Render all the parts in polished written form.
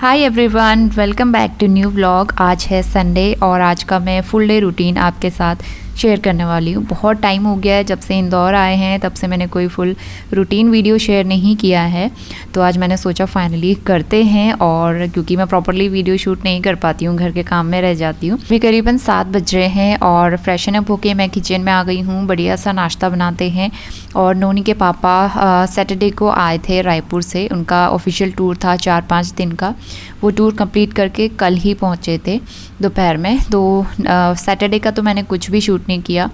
Hi everyone, welcome back to new vlog. आज है Sunday और आज का मैं फुल डे रूटीन आपके साथ शेयर करने वाली हूँ। बहुत टाइम हो गया है जब से इंदौर आए हैं, तब से मैंने कोई फुल रूटीन वीडियो शेयर नहीं किया है। तो आज मैंने सोचा फाइनली करते हैं, और क्योंकि मैं प्रॉपरली वीडियो शूट नहीं कर पाती हूँ, घर के काम में रह जाती हूँ। अभी करीबन 7 बज रहे हैं और फ्रेशन अप होके मैं किचन में आ गई हूँ। बढ़िया सा नाश्ता बनाते हैं। और नोनी के पापा सैटरडे को आए थे रायपुर से, उनका ऑफिशियल टूर था 4-5 दिन का। वो टूर कंप्लीट करके कल ही पहुँचे थे दोपहर में। तो सैटरडे का तो मैंने कुछ भी शूट नहीं किया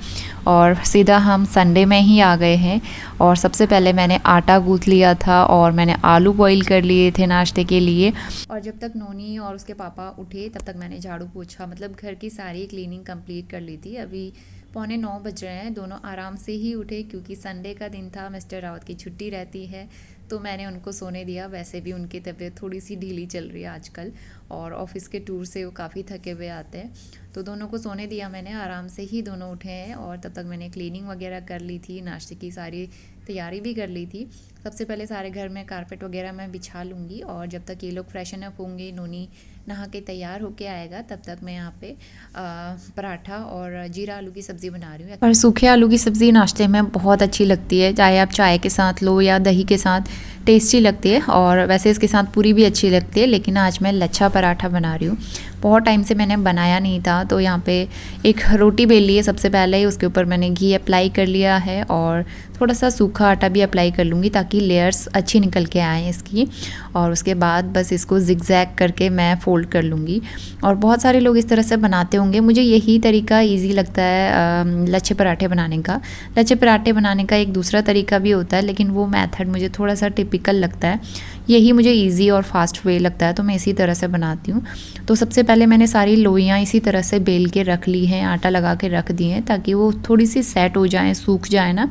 और सीधा हम संडे में ही आ गए हैं। और सबसे पहले मैंने आटा गूँथ लिया था और मैंने आलू बॉईल कर लिए थे नाश्ते के लिए। और जब तक नोनी और उसके पापा उठे तब तक मैंने झाड़ू पोछा, मतलब घर की सारी क्लीनिंग कंप्लीट कर ली थी। अभी 8:45 बज रहे हैं। दोनों आराम से ही उठे क्योंकि संडे का दिन था, मिस्टर रावत की छुट्टी रहती है, तो मैंने उनको सोने दिया। वैसे भी उनकी तबीयत थोड़ी सी ढीली चल रही है आजकल, और ऑफिस के टूर से वो काफ़ी थके हुए आते हैं, तो दोनों को सोने दिया मैंने। आराम से ही दोनों उठे हैं और तब तक मैंने क्लीनिंग वगैरह कर ली थी, नाश्ते की सारी तैयारी भी कर ली थी। सबसे पहले सारे घर में कारपेट वगैरह मैं बिछा लूँगी, और जब तक ये लोग फ्रेशन अप होंगे, नोनी नहा के तैयार होके आएगा, तब तक मैं यहाँ पे पराठा और जीरा आलू की सब्ज़ी बना रही हूँ। और सूखे आलू की सब्ज़ी नाश्ते में बहुत अच्छी लगती है, चाहे आप चाय के साथ लो या दही के साथ, टेस्टी लगती है। और वैसे इसके साथ पूरी भी अच्छी लगती है, लेकिन आज मैं लच्छा पराठा बना रही हूँ। बहुत टाइम से मैंने बनाया नहीं था, तो यहाँ पे एक रोटी बेल ली है सबसे पहले ही, उसके ऊपर मैंने घी अप्लाई कर लिया है और थोड़ा सा सूखा आटा भी अप्लाई कर लूँगी ताकि लेयर्स अच्छी निकल के आएँ इसकी। और उसके बाद बस इसको जिगजैग करके मैं फ़ोल्ड कर लूँगी। और बहुत सारे लोग इस तरह से बनाते होंगे, मुझे यही तरीका ईजी लगता है लच्छे पराठे बनाने का। लच्छे पराठे बनाने का एक दूसरा तरीका भी होता है, लेकिन वो मेथड मुझे थोड़ा सा टिपिकल लगता है। यही मुझे ईजी और फास्ट वे लगता है, तो मैं इसी तरह से बनाती हूँ। तो सबसे पहले मैंने सारी लोइयाँ इसी तरह से बेल के रख ली हैं, आटा लगा के रख दी हैं, ताकि वो थोड़ी सी सेट हो जाएँ, सूख जाए ना।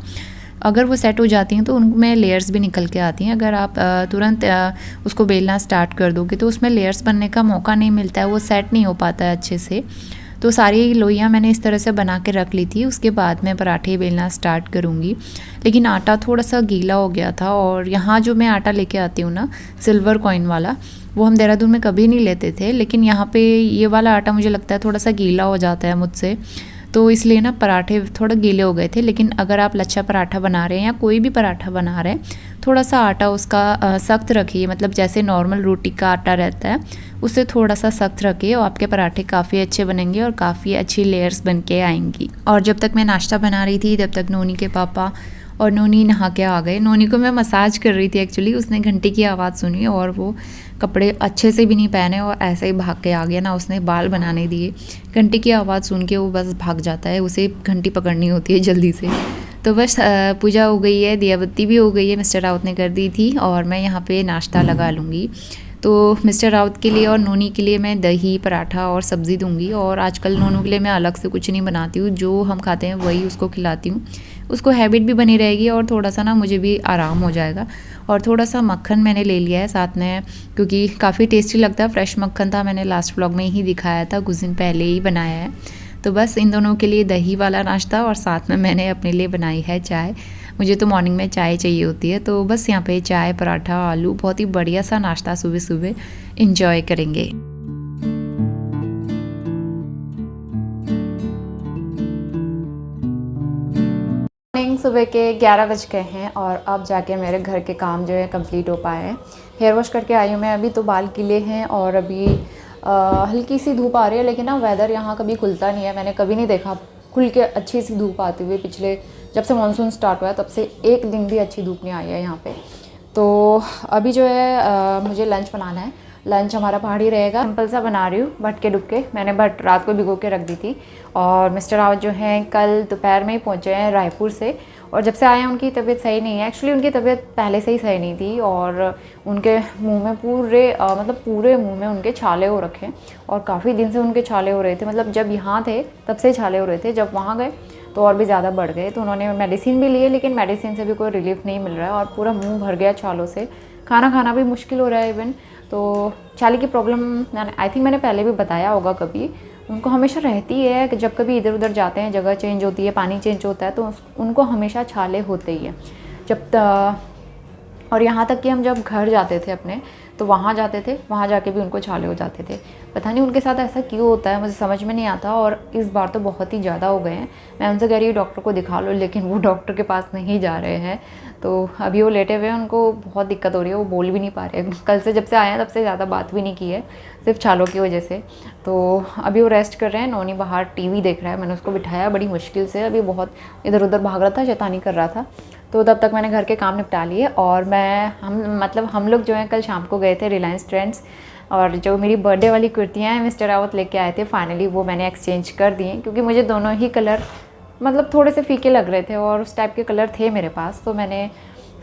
अगर वो सेट हो जाती हैं तो उनमें लेयर्स भी निकल के आती हैं। अगर आप तुरंत उसको बेलना स्टार्ट कर दोगे तो उसमें लेयर्स बनने का मौका नहीं मिलता है, वो सेट नहीं हो पाता है अच्छे से। तो सारी लोइयाँ मैंने इस तरह से बना के रख ली थी। उसके बाद मैं पराठे बेलना स्टार्ट करूँगी, लेकिन आटा थोड़ा सा गीला हो गया था। और यहाँ जो मैं आटा लेके आती हूँ ना, सिल्वर कॉइन वाला, वो हम देहरादून में कभी नहीं लेते थे, लेकिन यहाँ पे ये वाला आटा मुझे लगता है थोड़ा सा गीला हो जाता है मुझसे, तो इसलिए ना पराठे थोड़ा गीले हो गए थे। लेकिन अगर आप लच्छा पराठा बना रहे हैं या कोई भी पराठा बना रहे हैं, थोड़ा सा आटा उसका सख्त रखिए, मतलब जैसे नॉर्मल रोटी का आटा रहता है उससे थोड़ा सा सख्त रखिए, और आपके पराठे काफ़ी अच्छे बनेंगे और काफ़ी अच्छी लेयर्स बन के आएंगी। और जब तक मैं नाश्ता बना रही थी तब तक नोनी के पापा और नोनी नहा के आ गए। नोनी को मैं मसाज कर रही थी एक्चुअली, उसने घंटी की आवाज़ सुनी और वो कपड़े अच्छे से भी नहीं पहने और ऐसे ही भाग के आ गया ना, उसने बाल बनाने दिए। घंटी की आवाज़ सुन के वो बस भाग जाता है, उसे घंटी पकड़नी होती है जल्दी से। तो बस पूजा हो गई है, दिया बत्ती भी हो गई है, मिस्टर रावत ने कर दी थी, और मैं यहाँ पे नाश्ता लगा लूँगी। तो मिस्टर रावत के लिए और नोनी के लिए मैं दही पराठा और सब्ज़ी दूंगी। और आजकल नोनू के लिए मैं अलग से कुछ नहीं बनाती हूँ, जो हम खाते हैं वही उसको खिलाती हूँ। उसको हैबिट भी बनी रहेगी और थोड़ा सा ना मुझे भी आराम हो जाएगा। और थोड़ा सा मक्खन मैंने ले लिया है साथ में, क्योंकि काफ़ी टेस्टी लगता है। फ्रेश मक्खन था, मैंने लास्ट व्लॉग में ही दिखाया था, कुछ दिन पहले ही बनाया है। तो बस इन दोनों के लिए दही वाला नाश्ता, और साथ में मैंने अपने लिए बनाई है चाय। मुझे तो मॉर्निंग में चाय चाहिए होती है, तो बस यहाँ पे चाय पराठा आलू, बहुत ही बढ़िया सा नाश्ता सुबह सुबह इंजॉय करेंगे। सुबह के 11 बज गए हैं और अब जाके मेरे घर के काम जो है कंप्लीट हो पाए हैं। हेयर वॉश करके आई हूँ मैं अभी, तो बाल गीले हैं और अभी हल्की सी धूप आ रही है, लेकिन ना वेदर यहाँ कभी खुलता नहीं है। मैंने कभी नहीं देखा खुल के अच्छी सी धूप आती हुई। पिछले जब से मानसून स्टार्ट हुआ है तब से एक दिन भी अच्छी धूप नहीं आई है यहाँ पे। तो अभी जो है मुझे लंच बनाना है। लंच हमारा पहाड़ी रहेगा, सिंपल सा बना रही हूँ, भटके डुबके। मैंने भट रात को भिगो के रख दी थी। और मिस्टर रावत जो हैं कल दोपहर में ही पहुँचे हैं रायपुर से, और जब से आए हैं उनकी तबीयत सही नहीं है। एक्चुअली उनकी तबीयत पहले से ही सही नहीं थी, और उनके मुंह में मतलब पूरे मुंह में उनके छाले हो रखे हैं, और काफ़ी दिन से उनके छाले हो रहे थे। मतलब जब यहाँ थे तब से छाले हो रहे थे, जब वहाँ गए तो और भी ज़्यादा बढ़ गए। तो उन्होंने मेडिसिन भी लिए, लेकिन मेडिसिन से भी कोई रिलीफ नहीं मिल रहा है, और पूरा मुँह भर गया छालों से। खाना खाना भी मुश्किल हो रहा है इवन। तो छाले की प्रॉब्लम आई थिंक मैंने पहले भी बताया होगा कभी, उनको हमेशा रहती है कि जब कभी इधर उधर जाते हैं, जगह चेंज होती है, पानी चेंज होता है, तो उनको हमेशा छाले होते ही है। और यहाँ तक कि हम जब घर जाते थे अपने, तो वहाँ जाते थे, वहाँ जाके भी उनको छाले हो जाते थे। पता नहीं उनके साथ ऐसा क्यों होता है, मुझे समझ में नहीं आता। और इस बार तो बहुत ही ज़्यादा हो गए हैं। मैं उनसे कह रही हूँ डॉक्टर को दिखा लो, लेकिन वो डॉक्टर के पास नहीं जा रहे हैं। तो अभी वो लेटे हुए हैं, उनको बहुत दिक्कत हो रही है, वो बोल भी नहीं पा रहे हैं। कल से जब से आए हैं तब से ज़्यादा बात भी नहीं की है, सिर्फ छालों की वजह से। तो अभी वो रेस्ट कर रहे हैं। नोनी बाहर टीवी देख रहा है, मैंने उसको बिठाया बड़ी मुश्किल से, अभी बहुत इधर उधर भाग रहा था, शैतानी कर रहा था। तो तब तक मैंने घर के काम निपटा लिए। और हम लोग जो हैं कल शाम को गए थे रिलायंस ट्रेंड्स, और जो मेरी बर्थडे वाली कुर्तियाँ हैं मिस्टर रावत लेके आए थे, फाइनली वो मैंने एक्सचेंज कर दिए, क्योंकि मुझे दोनों ही कलर मतलब थोड़े से फीके लग रहे थे और उस टाइप के कलर थे मेरे पास, तो मैंने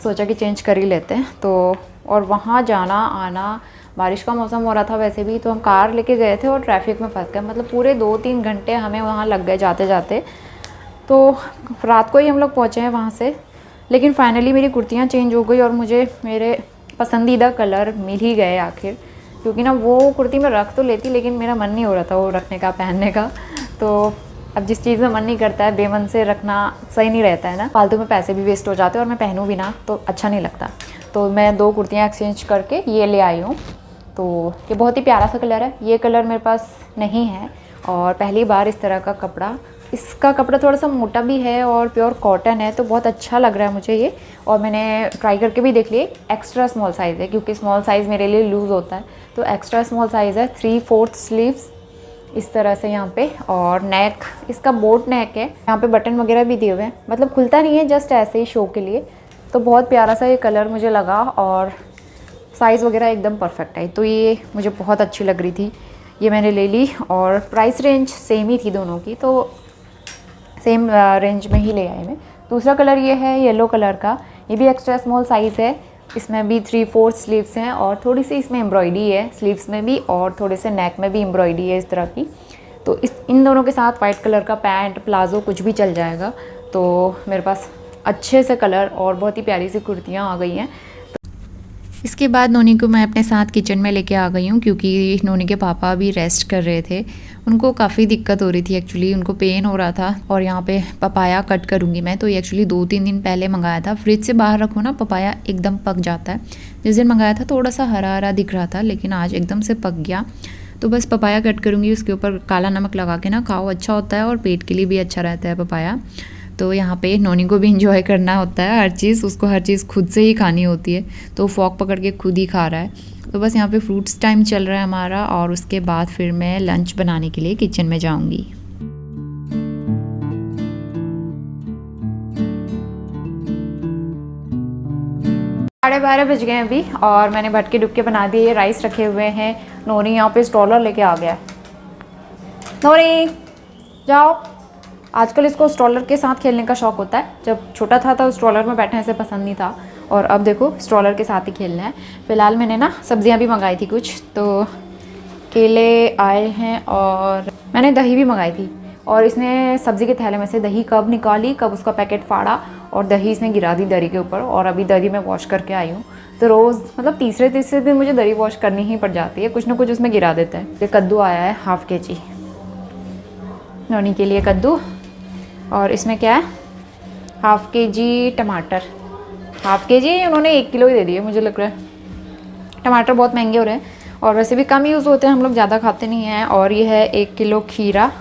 सोचा कि चेंज कर ही लेते हैं। तो और वहाँ जाना आना, बारिश का मौसम हो रहा था वैसे भी, तो हम कार लेके गए थे और ट्रैफिक में फंस गए। मतलब पूरे 2-3 घंटे हमें वहाँ लग गए जाते जाते। तो रात को ही हम लोग पहुँचे हैं वहाँ से, लेकिन फाइनली मेरी कुर्तियाँ चेंज हो गई और मुझे मेरे पसंदीदा कलर मिल ही गए आखिर। क्योंकि ना वो कुर्ती मैं रख तो लेती, लेकिन मेरा मन नहीं हो रहा था वो रखने का, पहनने का। तो अब जिस चीज़ में मन नहीं करता है, बेमन से रखना सही नहीं रहता है ना, फालतू में पैसे भी वेस्ट हो जाते हैं और मैं पहनूँ भी ना तो अच्छा नहीं लगता। तो मैं 2 कुर्तियाँ एक्सचेंज करके ये ले आई हूँ। तो ये बहुत ही प्यारा सा कलर है, ये कलर मेरे पास नहीं है और पहली बार इस तरह का कपड़ा। इसका कपड़ा थोड़ा सा मोटा भी है और प्योर कॉटन है, तो बहुत अच्छा लग रहा है मुझे ये। और मैंने ट्राई करके भी देख लिए, एक्स्ट्रा स्मॉल साइज़ है, क्योंकि स्मॉल साइज़ मेरे लिए लूज़ होता है, तो एक्स्ट्रा स्मॉल साइज़ है। 3/4 स्लीव्स इस तरह से यहाँ पे, और नेक इसका बोट नेक है, यहाँ पे बटन वगैरह भी दिए हुए हैं, मतलब खुलता नहीं है, जस्ट ऐसे ही शो के लिए। तो बहुत प्यारा सा ये कलर मुझे लगा और साइज़ वगैरह एकदम परफेक्ट है, तो ये मुझे बहुत अच्छी लग रही थी, ये मैंने ले ली। और प्राइस रेंज सेम ही थी दोनों की, तो सेम रेंज में ही ले आए मैं। दूसरा कलर ये है येलो कलर का, ये भी एक्स्ट्रा स्मॉल साइज़ है, इसमें भी 3/4 स्लीव्स हैं और थोड़ी सी इसमें एम्ब्रॉयडरी है स्लीव्स में भी, और थोड़े से नेक में भी एम्ब्रॉयडरी है इस तरह की। तो इन दोनों के साथ वाइट कलर का पैंट प्लाजो कुछ भी चल जाएगा। तो मेरे पास अच्छे से कलर और बहुत ही प्यारी सी कुर्तियाँ आ गई हैं। इसके बाद नोनी को मैं अपने साथ किचन में लेके आ गई हूँ, क्योंकि नोनी के पापा भी रेस्ट कर रहे थे, उनको काफ़ी दिक्कत हो रही थी, एक्चुअली उनको पेन हो रहा था। और यहाँ पे पपाया कट करूँगी मैं, तो ये एक्चुअली 2-3 दिन पहले मंगाया था। फ्रिज से बाहर रखो ना, पपाया एकदम पक जाता है। जिस दिन मंगाया था थोड़ा सा हरा हरा दिख रहा था, लेकिन आज एकदम से पक गया। तो बस पपाया कट करूँगी, उसके ऊपर काला नमक लगा के ना खाओ, अच्छा होता है और पेट के लिए भी अच्छा रहता है पपाया। तो यहाँ पे नोनी को भी इंजॉय करना होता है हर चीज़, उसको हर चीज़ खुद से ही खानी होती है, तो फॉक पकड़ के खुद ही खा रहा है। तो बस यहाँ पे फ्रूट्स टाइम चल रहा है हमारा, और उसके बाद फिर मैं लंच बनाने के लिए किचन में जाऊँगी। 12:30 बज गए अभी, और मैंने भटके डुबके बना दिए, राइस रखे हुए हैं। नोनी यहाँ पे स्ट्रॉलर लेके आ गया। नोनी जाओ, आजकल इसको स्ट्रॉलर के साथ खेलने का शौक़ होता है। जब छोटा था तो स्ट्रॉलर में बैठने से पसंद नहीं था, और अब देखो स्ट्रॉलर के साथ ही खेलना है। फ़िलहाल मैंने ना सब्जियां भी मंगाई थी कुछ, तो केले आए हैं और मैंने दही भी मंगाई थी। और इसने सब्ज़ी के थैले में से दही कब निकाली, कब उसका पैकेट फाड़ा और दही इसने गिरा दी दरी के ऊपर, और अभी दरी मैं वॉश करके आई हूँ। तो रोज़ मतलब तीसरे दिन मुझे दरी वॉश करनी ही पड़ जाती है, कुछ ना कुछ उसमें गिरा देता है। ये कद्दू आया है ½ kg नोनी के लिए कद्दू, और इसमें क्या है ½ kg टमाटर। ½ kg उन्होंने 1 किलो ही दे दिए, मुझे लग रहा है टमाटर बहुत महंगे हो रहे हैं, और वैसे भी कम यूज़ होते हैं, हम लोग ज़्यादा खाते नहीं हैं। और ये है 1 किलो खीरा।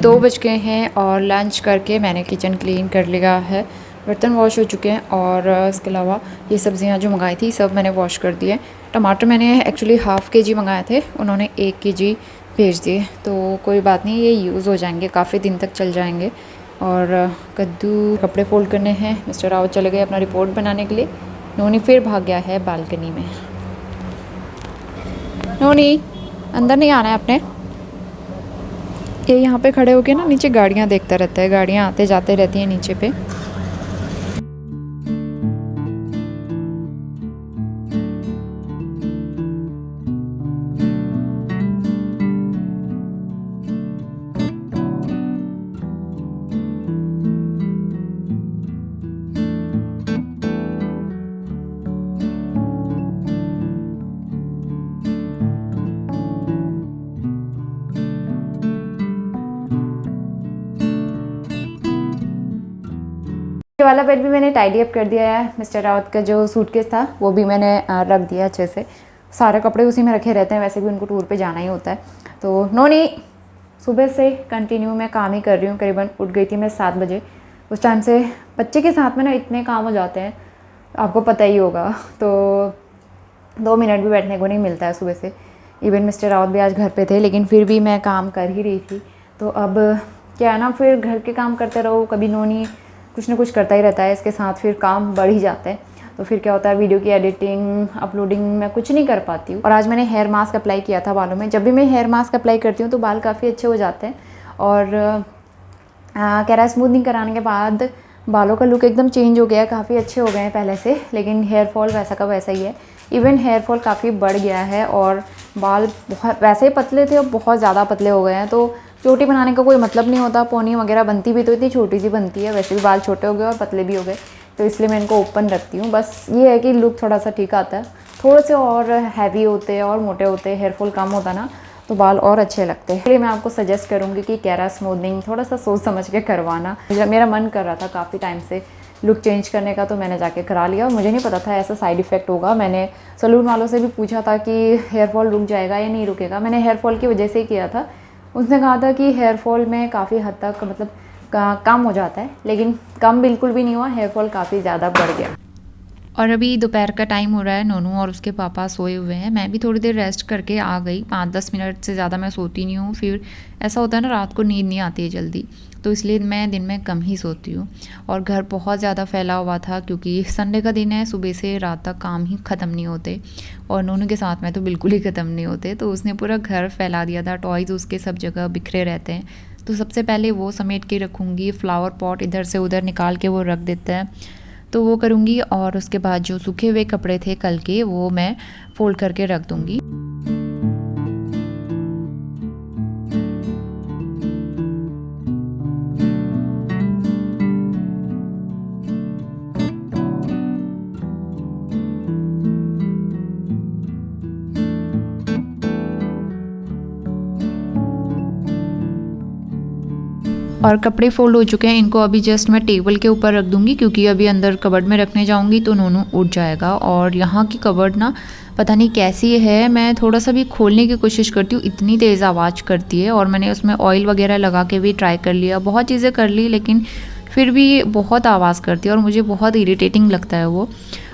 दो बज गए हैं और लंच करके मैंने किचन क्लीन कर लिया है, बर्तन वॉश हो चुके हैं, और इसके अलावा ये सब्ज़ियाँ जो मंगाई थी सब मैंने वॉश कर दिए। टमाटर मैंने एक्चुअली ½ kg मंगाए थे, उन्होंने 1 kg भेज दिए, तो कोई बात नहीं, ये यूज़ हो जाएंगे, काफ़ी दिन तक चल जाएंगे। और कद्दू, कपड़े फोल्ड करने हैं। मिस्टर रावत चले गए अपना रिपोर्ट बनाने के लिए। नोनी फिर भाग गया है बालकनी में। नोनी अंदर नहीं आना है अपने, ये यहाँ पे खड़े होके ना नीचे गाड़ियाँ देखता रहता है, गाड़ियाँ आते जाते रहती हैं नीचे पे। ये वाला बेड भी मैंने टाइडी अप कर दिया है। मिस्टर रावत का जो सूटकेस था वो भी मैंने रख दिया अच्छे से। सारे कपड़े उसी में रखे रहते हैं, वैसे भी उनको टूर पे जाना ही होता है। तो नोनी सुबह से कंटिन्यू मैं काम ही कर रही हूँ। करीबन उठ गई थी मैं 7 बजे। उस टाइम से बच्चे के साथ में ना इतने काम हो जाते हैं, आपको पता ही होगा। तो 2 मिनट भी बैठने को नहीं मिलता है सुबह से। इवन मिस्टर रावत भी आज घर पे थे, लेकिन फिर भी मैं काम कर ही रही थी। तो अब क्या है ना, फिर घर के काम करते रहो, कभी नोनी कुछ ना कुछ करता ही रहता है, इसके साथ फिर काम बढ़ ही जाता है। तो फिर क्या होता है, वीडियो की एडिटिंग अपलोडिंग मैं कुछ नहीं कर पाती हूँ। और आज मैंने हेयर मास्क अप्लाई किया था बालों में। जब भी मैं हेयर मास्क अप्लाई करती हूँ तो बाल काफ़ी अच्छे हो जाते हैं। और केरा स्मूथनिंग कराने के बाद बालों का लुक एकदम चेंज हो गया है, काफ़ी अच्छे हो गए हैं पहले से। लेकिन हेयर फॉल वैसा का वैसा ही है। इवन हेयर फॉल काफ़ी बढ़ गया है और बाल बहुत वैसे ही पतले थे और बहुत ज़्यादा पतले हो गए हैं। तो चोटी बनाने का कोई मतलब नहीं होता। पोनी वगैरह बनती भी तो इतनी छोटी सी बनती है, वैसे भी बाल छोटे हो गए और पतले भी हो गए। तो इसलिए मैं इनको ओपन रखती हूँ। बस ये है कि लुक थोड़ा सा ठीक आता है। थोड़े से और हैवी होते और मोटे होते, हेयर फॉल कम होता ना, तो बाल और अच्छे लगते हैं। इसलिए मैं आपको सजेस्ट करूँगी कि केरा स्मूथनिंग थोड़ा सा सोच समझ के करवाना। मेरा मन कर रहा था काफ़ी टाइम से लुक चेंज करने का, तो मैंने जाके करा लिया। और मुझे नहीं पता था ऐसा साइड इफ़ेक्ट होगा। मैंने सैलून वालों से भी पूछा था कि हेयर फॉल रुक जाएगा या नहीं रुकेगा। मैंने हेयर फॉल की वजह से ही किया था। उसने कहा था कि हेयर फॉल में काफ़ी हद तक मतलब कम हो जाता है, लेकिन कम बिल्कुल भी नहीं हुआ, हेयर फॉल काफ़ी ज़्यादा बढ़ गया। और अभी दोपहर का टाइम हो रहा है। नोनू और उसके पापा सोए हुए हैं। मैं भी थोड़ी देर रेस्ट करके आ गई। 5-10 मिनट से ज़्यादा मैं सोती नहीं हूँ। फिर ऐसा होता है ना, रात को नींद नहीं आती है जल्दी, तो इसलिए मैं दिन में कम ही सोती हूँ। और घर बहुत ज़्यादा फैला हुआ था क्योंकि संडे का दिन है, सुबह से रात तक काम ही ख़त्म नहीं होते। और नोनू के साथ में तो बिल्कुल ही ख़त्म नहीं होते। तो उसने पूरा घर फैला दिया था। टॉयज़ उसके सब जगह बिखरे रहते हैं। तो सबसे पहले वो समेट के रखूँगी। फ्लावर पॉट इधर से उधर निकाल के वो रख देता है, तो वो करूँगी। और उसके बाद जो सूखे हुए कपड़े थे कल के, वो मैं फ़ोल्ड करके रख दूँगी। और कपड़े फ़ोल्ड हो चुके हैं। इनको अभी जस्ट मैं टेबल के ऊपर रख दूँगी क्योंकि अभी अंदर कबर्ड में रखने जाऊँगी तो नोनू उठ जाएगा। और यहाँ की कबर्ड ना पता नहीं कैसी है, मैं थोड़ा सा भी खोलने की कोशिश करती हूँ, इतनी तेज़ आवाज़ करती है। और मैंने उसमें ऑयल वगैरह लगा के भी ट्राई कर लिया, बहुत चीज़ें कर ली, लेकिन फिर भी बहुत आवाज़ करती है और मुझे बहुत इरिटेटिंग लगता है वो।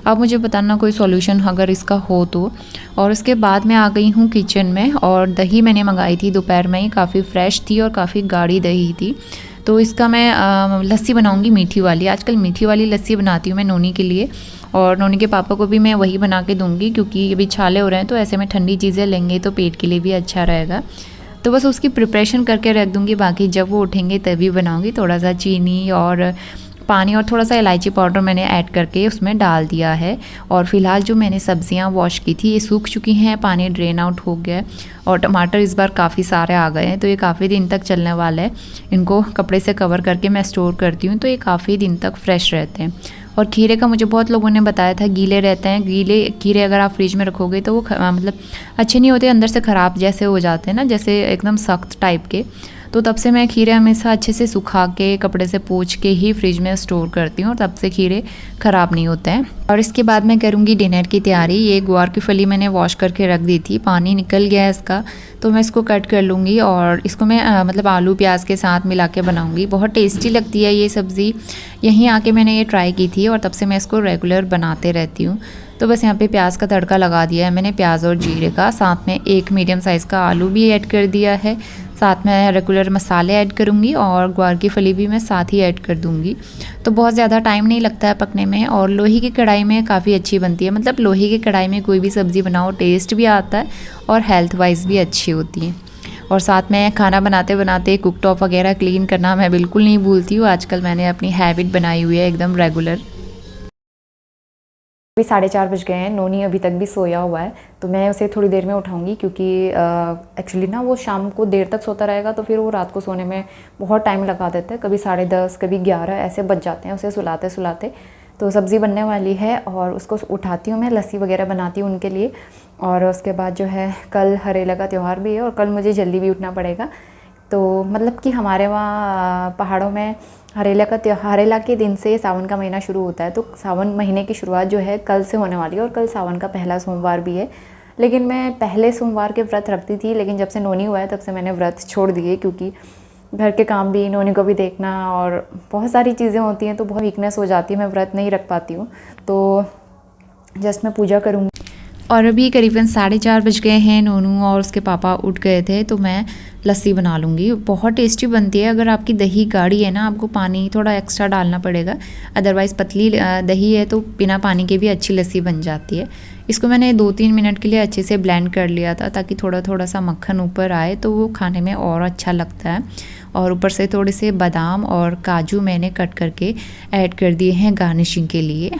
अब मुझे बताना कोई सॉल्यूशन अगर इसका हो तो। और उसके बाद मैं आ गई हूँ किचन में। और दही मैंने मंगाई थी दोपहर में ही, काफ़ी फ्रेश थी और काफ़ी गाढ़ी दही थी। तो इसका मैं लस्सी बनाऊंगी, मीठी वाली। आजकल मीठी वाली लस्सी बनाती हूँ मैं नोनी के लिए, और नोनी के पापा को भी मैं वही बना के दूंगी क्योंकि अभी छाले हो रहे हैं, तो ऐसे में ठंडी चीज़ें लेंगे तो पेट के लिए भी अच्छा रहेगा। तो बस उसकी प्रिपरेशन करके रख दूंगी, बाकी जब वो उठेंगे तभी बनाऊंगी। थोड़ा सा चीनी और पानी और थोड़ा सा इलायची पाउडर मैंने ऐड करके उसमें डाल दिया है। और फिलहाल जो मैंने सब्जियां वॉश की थी ये सूख चुकी हैं, पानी ड्रेन आउट हो गया है। और टमाटर इस बार काफ़ी सारे आ गए हैं, तो ये काफ़ी दिन तक चलने वाला है। इनको कपड़े से कवर करके मैं स्टोर करती हूँ तो ये काफ़ी दिन तक फ्रेश रहते हैं। और खीरे का मुझे बहुत लोगों ने बताया था गीले रहते हैं। गीले खीरे अगर आप फ्रिज में रखोगे तो वो मतलब अच्छे नहीं होते, अंदर से ख़राब जैसे हो जाते हैं ना, जैसे एकदम सख्त टाइप के। तो तब से मैं खीरे हमेशा अच्छे से सुखा के कपड़े से पोंछ के ही फ्रिज में स्टोर करती हूँ, और तब से खीरे ख़राब नहीं होते हैं। और इसके बाद मैं करूँगी डिनर की तैयारी। ये गुआर की फली मैंने वॉश करके रख दी थी, पानी निकल गया है इसका, तो मैं इसको कट कर लूँगी। और इसको मैं मतलब आलू प्याज के साथ मिला के बनाऊँगी। बहुत टेस्टी लगती है ये सब्ज़ी। यहीं आके मैंने ये ट्राई की थी और तब से मैं इसको रेगुलर बनाते रहती हूँ। तो बस यहाँ पे प्याज का तड़का लगा दिया है मैंने, प्याज और जीरे का। साथ में एक मीडियम साइज़ का आलू भी ऐड कर दिया है। साथ में रेगुलर मसाले ऐड करूँगी और ग्वार की फली भी मैं साथ ही ऐड कर दूँगी। तो बहुत ज़्यादा टाइम नहीं लगता है पकने में, और लोहे की कढ़ाई में काफ़ी अच्छी बनती है। मतलब लोहे की कढ़ाई में कोई भी सब्ज़ी बनाओ टेस्ट भी आता है और हेल्थ वाइज भी अच्छी होती है। और साथ में खाना बनाते बनाते कुक टॉप वगैरह क्लीन करना मैं बिल्कुल नहीं भूलती हूँ। आजकल मैंने अपनी हैबिट बनाई हुई है एकदम रेगुलर। अभी 4:30 बज गए हैं, नोनी अभी तक भी सोया हुआ है, तो मैं उसे थोड़ी देर में उठाऊंगी क्योंकि एक्चुअली ना वो शाम को देर तक सोता रहेगा तो फिर वो रात को सोने में बहुत टाइम लगा देता है। कभी 10:30 कभी 11 ऐसे बज जाते हैं उसे सुलाते सुलाते। तो सब्ज़ी बनने वाली है और उसको उठाती हूँ मैं, लस्सी वगैरह बनाती हूँ उनके लिए। और उसके बाद जो है कल हरेला का त्यौहार भी है और कल मुझे जल्दी भी उठना पड़ेगा। तो मतलब कि हमारे वहाँ पहाड़ों में हरेला के दिन से सावन का महीना शुरू होता है, तो सावन महीने की शुरुआत जो है कल से होने वाली है और कल सावन का पहला सोमवार भी है। लेकिन मैं पहले सोमवार के व्रत रखती थी, लेकिन जब से नोनी हुआ है तब से मैंने व्रत छोड़ दिए, क्योंकि घर के काम भी, नोनी को भी देखना और बहुत सारी चीज़ें होती हैं, तो बहुत वीकनेस हो जाती है, मैं व्रत नहीं रख पाती हूँ। तो जस्ट मैं पूजा करूँगी। और अभी करीबन 4:30 बज गए हैं। नोनू और उसके पापा उठ गए थे, तो मैं लस्सी बना लूँगी। बहुत टेस्टी बनती है। अगर आपकी दही गाढ़ी है ना, आपको पानी थोड़ा एक्स्ट्रा डालना पड़ेगा, अदरवाइज़ पतली दही है तो बिना पानी के भी अच्छी लस्सी बन जाती है। इसको मैंने 2-3 मिनट के लिए अच्छे से ब्लेंड कर लिया था, ताकि थोड़ा थोड़ा सा मक्खन ऊपर आए, तो वो खाने में और अच्छा लगता है। और ऊपर से थोड़े से बादाम और काजू मैंने कट करके ऐड कर दिए हैं गार्निशिंग के लिए।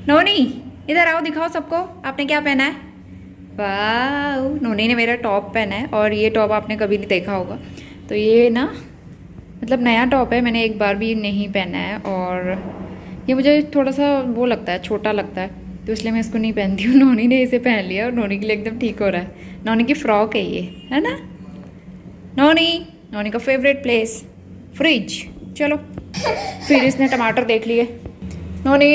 नोनी इधर आओ, दिखाओ सबको आपने क्या पहना है। वाह, नोनी ने मेरा टॉप पहना है और ये टॉप आपने कभी नहीं देखा होगा। तो ये ना मतलब नया टॉप है, मैंने एक बार भी नहीं पहना है और ये मुझे थोड़ा सा वो लगता है, छोटा लगता है, तो इसलिए मैं इसको नहीं पहनती हूँ। नोनी ने इसे पहन लिया और नोनी के लिए एकदम ठीक हो रहा है। नोनी की फ्रॉक है ये, है ना। नोनी का फेवरेट प्लेस फ्रिज। चलो फिर इसने टमाटर देख लिए। नोनी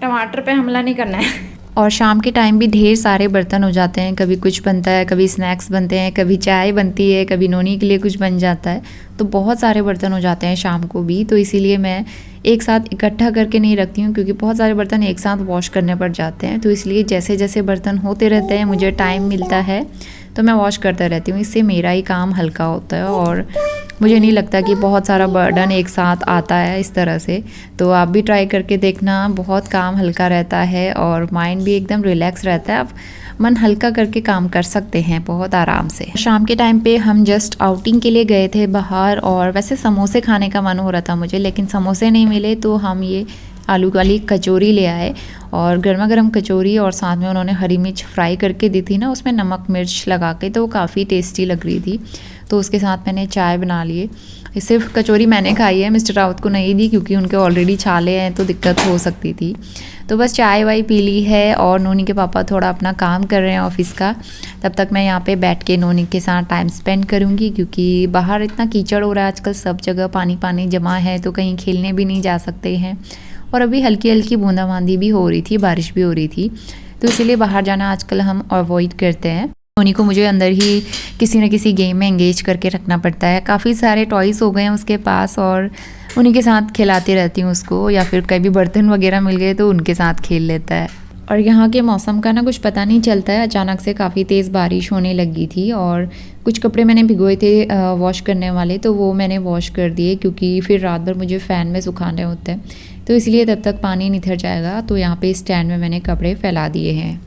टमाटर पे हमला नहीं करना है। और शाम के टाइम भी ढेर सारे बर्तन हो जाते हैं, कभी कुछ बनता है, कभी स्नैक्स बनते हैं, कभी चाय बनती है, कभी नोनी के लिए कुछ बन जाता है, तो बहुत सारे बर्तन हो जाते हैं शाम को भी। तो इसीलिए मैं एक साथ इकट्ठा करके नहीं रखती हूँ, क्योंकि बहुत सारे बर्तन एक साथ वॉश करने पड़ जाते हैं। तो इसलिए जैसे जैसे बर्तन होते रहते हैं, मुझे टाइम मिलता है तो मैं वॉश करता रहती हूँ। इससे मेरा ही काम हल्का होता है और मुझे नहीं लगता कि बहुत सारा बर्डन एक साथ आता है इस तरह से। तो आप भी ट्राई करके देखना, बहुत काम हल्का रहता है और माइंड भी एकदम रिलैक्स रहता है। आप मन हल्का करके काम कर सकते हैं बहुत आराम से। शाम के टाइम पे हम जस्ट आउटिंग के लिए गए थे बाहर, और वैसे समोसे खाने का मन हो रहा था मुझे, लेकिन समोसे नहीं मिले, तो हम ये आलू वाली कचौरी ले आए। और गर्मा गर्म कचौरी और साथ में उन्होंने हरी मिर्च फ्राई करके दी थी ना, उसमें नमक मिर्च लगा के, तो वो काफ़ी टेस्टी लग रही थी। तो उसके साथ मैंने चाय बना लिए। सिर्फ कचौरी मैंने खाई है, मिस्टर राउत को नहीं दी, क्योंकि उनके ऑलरेडी छाले हैं तो दिक्कत हो सकती थी। तो बस चाय वाय पी ली है और नोनी के पापा थोड़ा अपना काम कर रहे हैं ऑफिस का। तब तक मैं यहाँ पे बैठ के नोनी के साथ टाइम स्पेंड करूँगी, क्योंकि बाहर इतना कीचड़ हो रहा है आजकल, सब जगह पानी पानी जमा है, तो कहीं खेलने भी नहीं जा सकते हैं। और अभी हल्की हल्की बूंदाबांदी भी हो रही थी, बारिश भी हो रही थी, तो इसीलिए बाहर जाना आजकल हम अवॉइड करते हैं। नोनी को मुझे अंदर ही किसी न किसी गेम में एंगेज करके रखना पड़ता है। काफ़ी सारे टॉयज़ हो गए हैं उसके पास और उन्हीं के साथ खिलाती रहती हूँ उसको, या फिर कभी बर्तन वगैरह मिल गए तो उनके साथ खेल लेता है। और यहाँ के मौसम का ना कुछ पता नहीं चलता है, अचानक से काफ़ी तेज़ बारिश होने लगी थी और कुछ कपड़े मैंने भिगोए थे वॉश करने वाले, तो वो मैंने वॉश कर दिए, क्योंकि फिर रात भर मुझे फ़ैन में सुखाने होते हैं, तो इसलिए तब तक पानी निथर जाएगा। तो यहाँ पे स्टैंड में मैंने कपड़े फैला दिए हैं।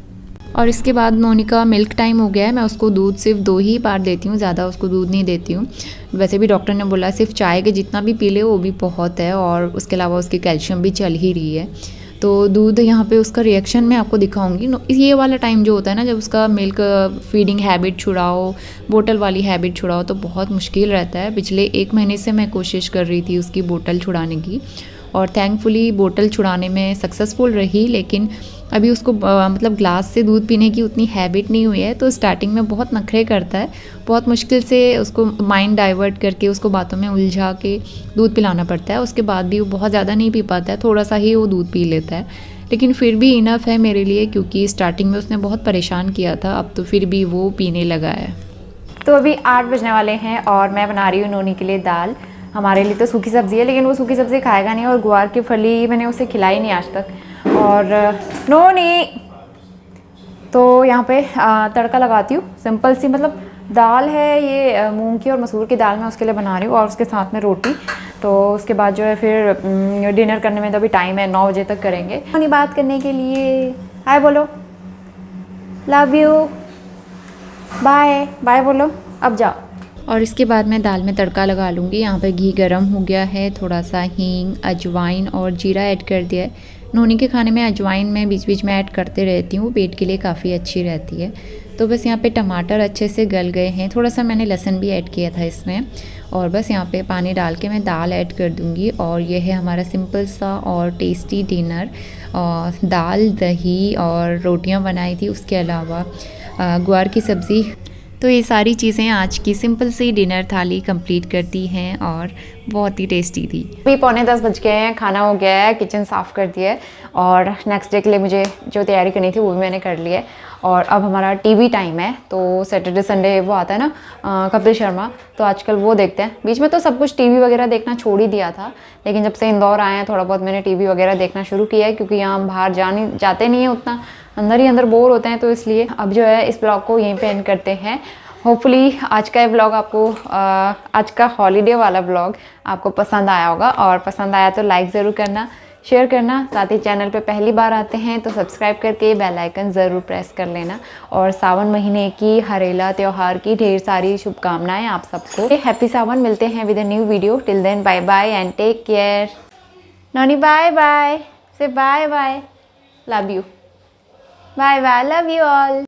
और इसके बाद नोनी का मिल्क टाइम हो गया है। मैं उसको दूध सिर्फ 2 ही बार देती हूँ, ज़्यादा उसको दूध नहीं देती हूँ। वैसे भी डॉक्टर ने बोला सिर्फ चाय के जितना भी पी ले वो भी बहुत है, और उसके अलावा उसकी कैल्शियम भी चल ही रही है। तो दूध यहाँ पे उसका रिएक्शन मैं आपको दिखाऊंगी। ये वाला टाइम जो होता है ना, जब उसका मिल्क फीडिंग हैबिट छुड़ाओ, बोतल वाली हैबिट छुड़ाओ, तो बहुत मुश्किल रहता है। पिछले 1 महीने से मैं कोशिश कर रही थी उसकी बोतल छुड़ाने की, और थैंकफुली बोतल छुड़ाने में सक्सेसफुल रही। लेकिन अभी उसको मतलब ग्लास से दूध पीने की उतनी हैबिट नहीं हुई है, तो स्टार्टिंग में बहुत नखरे करता है, बहुत मुश्किल से उसको माइंड डाइवर्ट करके उसको बातों में उलझा के दूध पिलाना पड़ता है। उसके बाद भी वो बहुत ज़्यादा नहीं पी पाता है, थोड़ा सा ही वो दूध पी लेता है, लेकिन फिर भी इनफ है मेरे लिए, क्योंकि स्टार्टिंग में उसने बहुत परेशान किया था, अब तो फिर भी वो पीने लगा है। तो अभी 8 बजने वाले हैं और मैं बना रही हूँ नोनी के लिए दाल। हमारे लिए तो सूखी सब्ज़ी है, लेकिन वो सूखी सब्ज़ी खाएगा नहीं, और गुआर की फली मैंने उसे खिलाई नहीं आज तक। और नोनी तो यहाँ पे तड़का लगाती हूँ, सिंपल सी, मतलब दाल है ये मूंग की और मसूर की दाल मैं उसके लिए बना रही हूँ, और उसके साथ में रोटी। तो उसके बाद जो है फिर डिनर करने में तो अभी टाइम है, 9 बजे तक करेंगे। नोनी बात करने के लिए हाय बोलो, लव यू, बाय बाय बोलो, अब जाओ। और इसके बाद मैं दाल में तड़का लगा लूँगी। यहाँ पे घी गरम हो गया है, थोड़ा सा हींग, अजवाइन और जीरा ऐड कर दिया है। नोनी के खाने में अजवाइन मैं बीच बीच में ऐड करते रहती हूँ, पेट के लिए काफ़ी अच्छी रहती है। तो बस यहाँ पे टमाटर अच्छे से गल गए हैं, थोड़ा सा मैंने लहसुन भी ऐड किया था इसमें। और बस यहाँ पे पानी डाल के मैं दाल ऐड कर दूँगी। और ये है हमारा सिंपल सा और टेस्टी डिनर। दाल, दही और रोटियाँ बनाई थी, उसके अलावा गुआर की सब्ज़ी। तो ये सारी चीज़ें आज की सिंपल सी डिनर थाली कंप्लीट करती हैं और बहुत ही टेस्टी थी। अभी 9:45 बज गए हैं, खाना हो गया है, किचन साफ़ कर दिया है और नेक्स्ट डे के लिए मुझे जो तैयारी करनी थी वो भी मैंने कर ली है। और अब हमारा टीवी टाइम है, तो सैटरडे संडे वो आता है ना कपिल शर्मा, तो आजकल वो देखते हैं। बीच में तो सब कुछ टीवी वगैरह देखना छोड़ ही दिया था, लेकिन जब से इंदौर आए हैं थोड़ा बहुत मैंने टीवी वगैरह देखना शुरू किया है, क्योंकि यहाँ हम बाहर जाते नहीं हैं उतना, अंदर ही अंदर बोर होते हैं। तो इसलिए अब जो है इस ब्लॉग को यहीं पे एंड करते हैं। होपफुली आज का ये ब्लॉग आपको आज का हॉलीडे वाला ब्लॉग आपको पसंद आया होगा, और पसंद आया तो लाइक ज़रूर करना, शेयर करना। साथ ही चैनल पे पहली बार आते हैं तो सब्सक्राइब करके बेल आइकन ज़रूर प्रेस कर लेना। और सावन महीने की हरेला त्यौहार की ढेर सारी शुभकामनाएं आप सबको। हैप्पी सावन। मिलते हैं with a new video. Till then bye bye and take care. Noni bye bye, say bye bye, love you, bye bye, love you all.